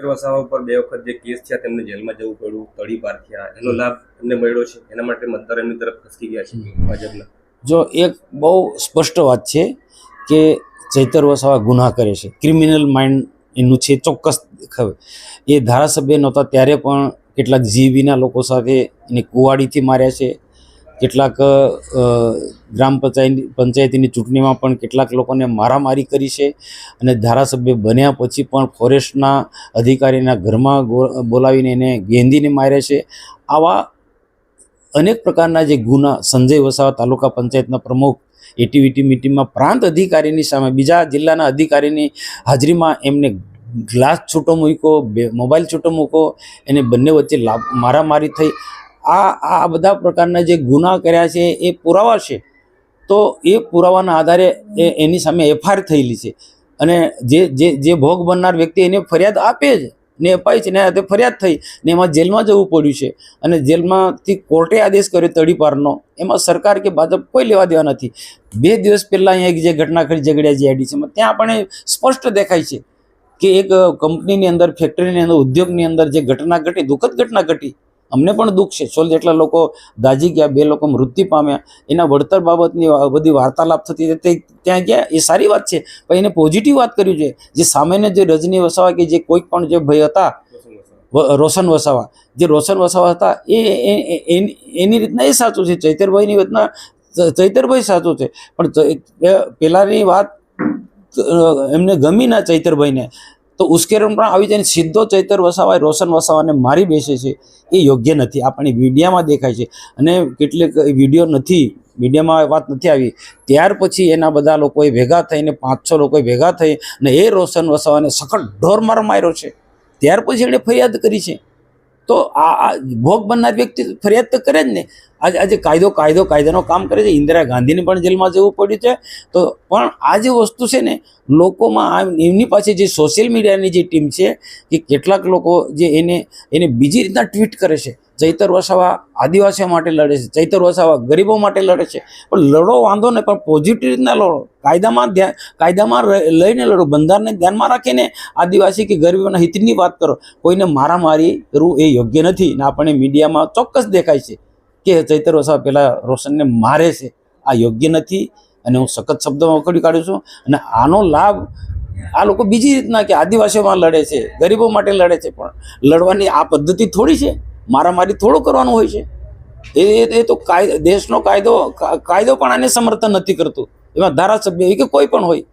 વસાવા પર બે વખત જે કેસ થયા તેમને જેલમાં જવું પડ્યું, તડીપાર થયા, એનો લાભ એમને મળ્યો છે. એના માટે મતદાર એમની તરફ ખસકી ગયા છે ભાજપના. જો એક બહુ સ્પષ્ટ વાત છે કે ચૈતર વસાવા ગુનાહ કરે છે, ક્રિમિનલ માઇન્ડ એનું છે, ચોક્કસ ખબર. એ ધારાસભ્ય નહોતા ત્યારે પણ કેટલાક જીવીના લોકો સાથે એને કુવાડીથી માર્યા છે. કેટલાક ગ્રામ પંચાયતીની ચૂંટણીમાં પણ કેટલાક લોકોને મારામારી કરી છે. અને ધારાસભ્ય બન્યા પછી પણ ફોરેસ્ટના અધિકારીના ઘરમાં બોલાવીને એને ગેંદીને માર્યા છે. આવા અનેક પ્રકારના જે ગુના સંજય વસાવા તાલુકા પંચાયતના પ્રમુખ એટીવીટી મિટિંગમાં પ્રાંત અધિકારીની સામે બીજા જિલ્લાના અધિકારીની હાજરીમાં એમને ગ્લાસ છૂટો મૂક્યો, મોબાઈલ છૂટો મૂક્યો, એને બંને વચ્ચે મારામારી થઈ. આ બધા પ્રકારના જે ગુના કર્યા છે એ પુરાવા છે. તો એ પુરાવાના આધારે એની સામે એફઆઈઆર થયેલી છે. અને જે ભોગ બનનાર વ્યક્તિ એને ફરિયાદ આપે જ ને અપાય છે ને તે ફરિયાદ થઈ ને એમાં જેલમાં જવું પડ્યું છે. અને જેલમાંથી કોર્ટે આદેશ કર્યો તડીપારનો. એમાં સરકાર કે ભાજપ કોઈ લેવા દેવા નથી. 2 દિવસ પહેલાં અહીંયા એક જે ઘટના ઘડી ઝઘડિયા જીઆઈડીસીમાં ત્યાં આપણે સ્પષ્ટ દેખાય છે કે એક કંપનીની અંદર, ફેક્ટરીની અંદર, ઉદ્યોગની અંદર જે ઘટના ઘટી, દુઃખદ ઘટના ઘટી. અમને પણ દુઃખ છે. 16 જેટલા લોકો દાઝી ગયા, 2 લોકો મૃત્યુ પામ્યા. એના વળતર બાબતની બધી વાર્તાલાપ થતી હતી ત્યાં ગયા, એ સારી વાત છે. પણ એને પોઝિટિવ વાત કર્યું છે. જે સામેને જે રજની વસાવા કે જે કોઈક પણ જે ભાઈ હતા, રોશન વસાવા, જે રોશન વસાવા હતા, એની રીતના એ સાચું છે. ચૈતરભાઈની રીતના ચૈતરભાઈ સાચું છે. પણ પેલાની વાત એમને ગમી ના ચૈતરભાઈને, તો ઉશ્કેરણ પણ આવી જાય. સીધો ચૈતર વસાવા રોશન વસાવાને મારી બેસે છે. એ યોગ્ય નથી. આપણી મીડિયામાં દેખાય છે. અને કેટલીક વિડીયો નથી, મીડિયામાં વાત નથી આવી. ત્યાર પછી એના બધા લોકોએ ભેગા થઈને 5-6 લોકોએ ભેગા થઈ અને એ રોશન વસાવાને સખત ઢોર માર માર્યો છે. ત્યાર પછી એણે ફરિયાદ કરી છે. તો આ ભોગ બનનાર વ્યક્તિ ફરિયાદ તો કરે જ ને. આજે કાયદાનો કામ કરે છે. ઇન્દિરા ગાંધીને પણ જેલમાં જવું પડ્યું છે. તો પણ આ જે વસ્તુ છે ને, લોકોમાં એમની પાસે જે સોશિયલ મીડિયાની જે ટીમ છે કે કેટલાક લોકો જે એને બીજી રીતના ટ્વીટ કરે છે. ચૈતર વસાવા આદિવાસીઓ માટે લડે છે, ચૈતર વસાવા ગરીબો માટે લડે છે. પણ લડો વાંધો નહીં, પણ પોઝિટિવ રીતના લડો, કાયદામાં લઈને લડો, બંધારણને ધ્યાનમાં રાખીને આદિવાસી કે ગરીબોના હિતની વાત કરો. કોઈને મારામારી કરવું એ યોગ્ય નથી. ને આપણે મીડિયામાં ચોક્કસ દેખાય છે કે ચૈતર વસાવા પેલા રોશનને મારે છે. આ યોગ્ય નથી. અને હું સખત શબ્દોમાં વખોડી કાઢું છું. અને આનો લાભ આ લોકો બીજી રીતના કે આદિવાસીઓમાં લડે છે, ગરીબો માટે લડે છે. પણ લડવાની આ પદ્ધતિ થોડી છે. મારામારી થોડું કરવાનું હોય છે. એ તો દેશનો કાયદો પણ આને સમર્થન નથી કરતું. એમાં ધારાસભ્ય હોય કે કોઈ પણ હોય.